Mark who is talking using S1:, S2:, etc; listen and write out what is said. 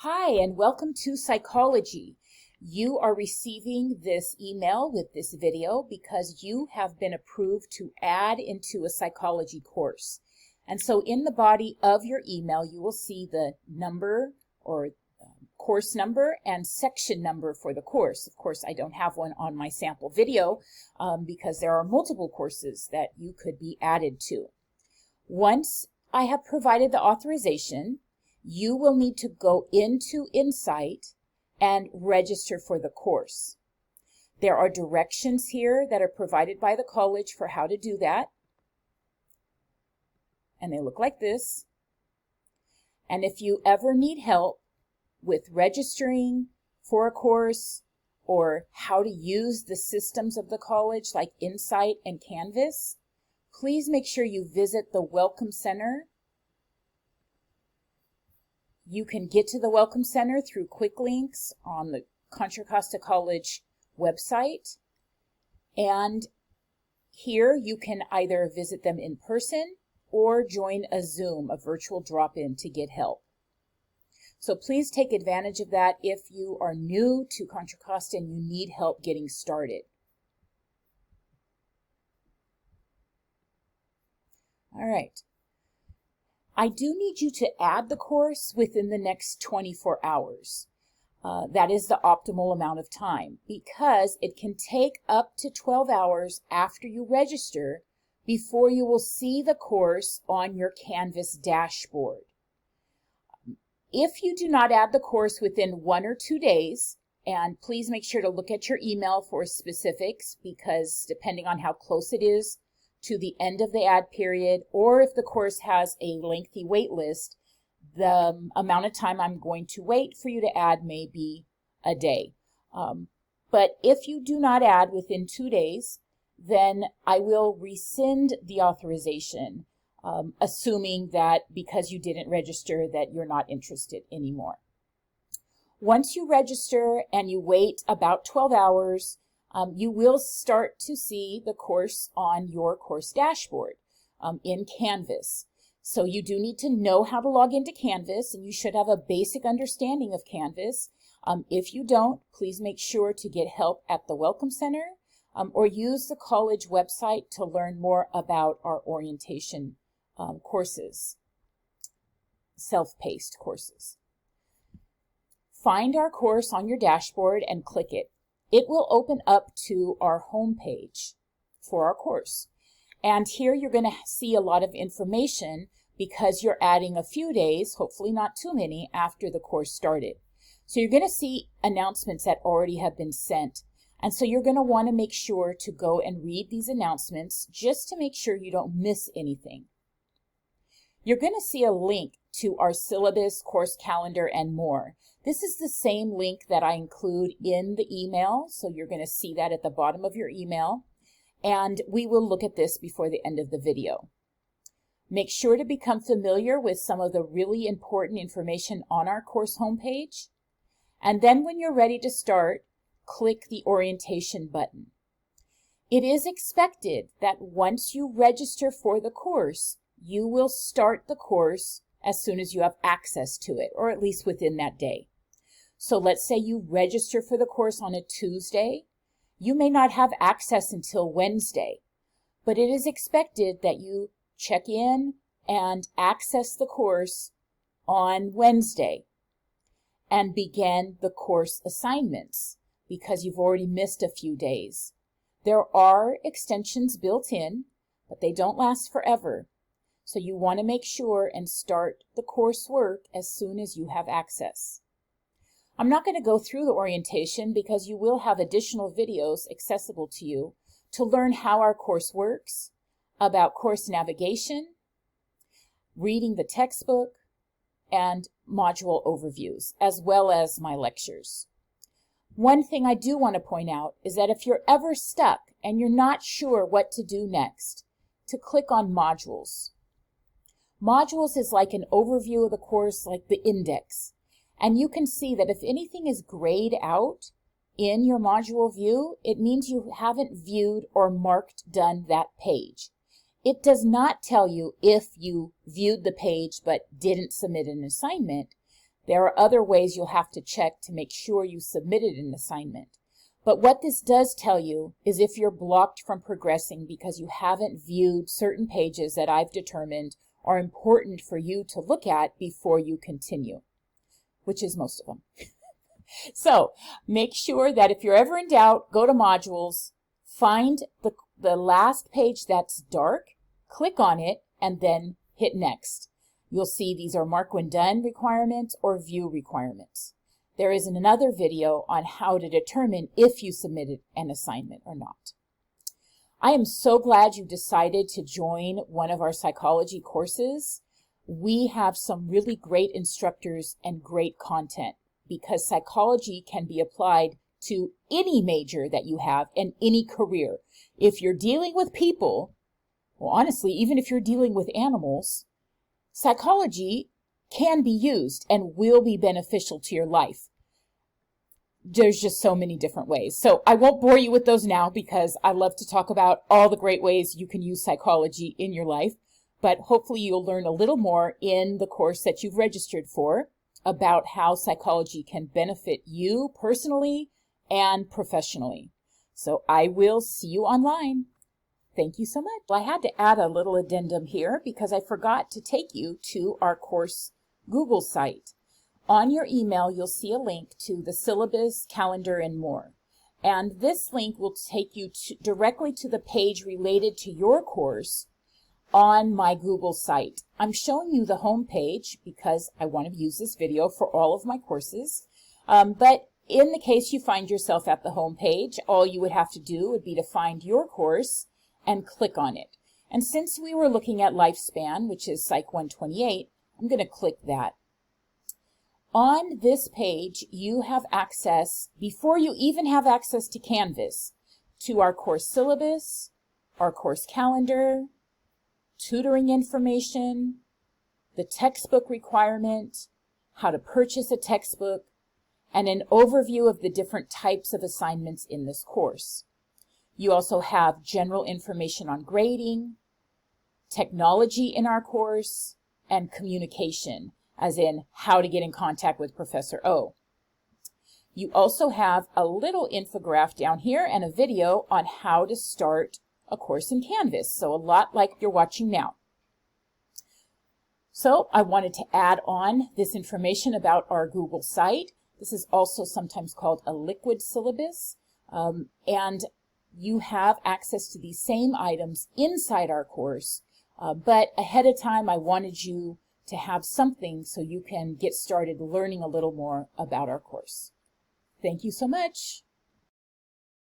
S1: Hi, and welcome to Psychology. You are receiving this email with this video because you have been approved to add into a psychology course. And so in the body of your email, you will see the number or course number and section number for the course. Of course, I don't have one on my sample video because there are multiple courses that you could be added to. Once I have provided the authorization, you will need to go into Insight and register for the course. There are directions here that are provided by the college for how to do that. And they look like this. And if you ever need help with registering for a course or how to use the systems of the college like Insight and Canvas, please make sure you visit the Welcome Center. You can get to the Welcome Center through quick links on the Contra Costa College website. And here you can either visit them in person or join a Zoom, a virtual drop-in, to get help. So please take advantage of that if you are new to Contra Costa and you need help getting started. All right. I do need you to add the course within the next 24 hours. That is the optimal amount of time because it can take up to 12 hours after you register before you will see the course on your Canvas dashboard. If you do not add the course within 1 or 2 days, and please make sure to look at your email for specifics because depending on how close it is to the end of the ad period, or if the course has a lengthy wait list, the amount of time I'm going to wait for you to add may be a day. But if you do not add within 2 days, then I will rescind the authorization, assuming that because you didn't register that you're not interested anymore. Once you register and you wait about 12 hours, you will start to see the course on your course dashboard in Canvas. So you do need to know how to log into Canvas, and you should have a basic understanding of Canvas. If you don't, please make sure to get help at the Welcome Center or use the college website to learn more about our orientation courses, self-paced courses. Find our course on your dashboard and click it. It will open up to our home page for our course. And here you're going to see a lot of information because you're adding a few days, hopefully not too many, after the course started. So you're going to see announcements that already have been sent. And so you're going to want to make sure to go and read these announcements just to make sure you don't miss anything. You're going to see a link to our syllabus, course calendar, and more. This is the same link that I include in the email, so you're going to see that at the bottom of your email, and we will look at this before the end of the video. Make sure to become familiar with some of the really important information on our course homepage, and then when you're ready to start, click the orientation button. It is expected that once you register for the course, you will start the course as soon as you have access to it, or at least within that day. So let's say you register for the course on a Tuesday. You may not have access until Wednesday, but it is expected that you check in and access the course on Wednesday and begin the course assignments because you've already missed a few days. There are extensions built in, but they don't last forever. So you want to make sure and start the coursework as soon as you have access. I'm not going to go through the orientation because you will have additional videos accessible to you to learn how our course works, about course navigation, reading the textbook, and module overviews, as well as my lectures. One thing I do want to point out is that if you're ever stuck and you're not sure what to do next, to click on modules. Modules is like an overview of the course, like the index. And you can see that if anything is grayed out in your module view, it means you haven't viewed or marked done that page. It does not tell you if you viewed the page but didn't submit an assignment. There are other ways you'll have to check to make sure you submitted an assignment. But what this does tell you is if you're blocked from progressing because you haven't viewed certain pages that I've determined are important for you to look at before you continue, which is most of them. So make sure that if you're ever in doubt, go to modules, find the last page that's dark, click on it, and then hit next. You'll see these are mark when done requirements or view requirements. There is another video on how to determine if you submitted an assignment or not. I am so glad you decided to join one of our psychology courses. We have some really great instructors and great content because psychology can be applied to any major that you have and any career. If you're dealing with people, well, honestly, even if you're dealing with animals, psychology can be used and will be beneficial to your life. There's just so many different ways. So I won't bore you with those now because I love to talk about all the great ways you can use psychology in your life. But hopefully you'll learn a little more in the course that you've registered for about how psychology can benefit you personally and professionally. So I will see you online. Thank you so much. I had to add a little addendum here because I forgot to take you to our course Google site. On your email, you'll see a link to the syllabus, calendar, and more. And this link will take you directly to the page related to your course on my Google site. I'm showing you the home page because I want to use this video for all of my courses. But in the case you find yourself at the home page, all you would have to do would be to find your course and click on it. And since we were looking at lifespan, which is Psych 128, I'm going to click that. On this page, you have access, before you even have access to Canvas, to our course syllabus, our course calendar, tutoring information, the textbook requirement, how to purchase a textbook, and an overview of the different types of assignments in this course. You also have general information on grading, technology in our course, and communication, as in how to get in contact with Professor O. You also have a little infographic down here and a video on how to start a course in Canvas, so a lot like you're watching now. So I wanted to add on this information about our Google site. This is also sometimes called a liquid syllabus, and you have access to these same items inside our course, but ahead of time I wanted you to have something so you can get started learning a little more about our course. Thank you so much.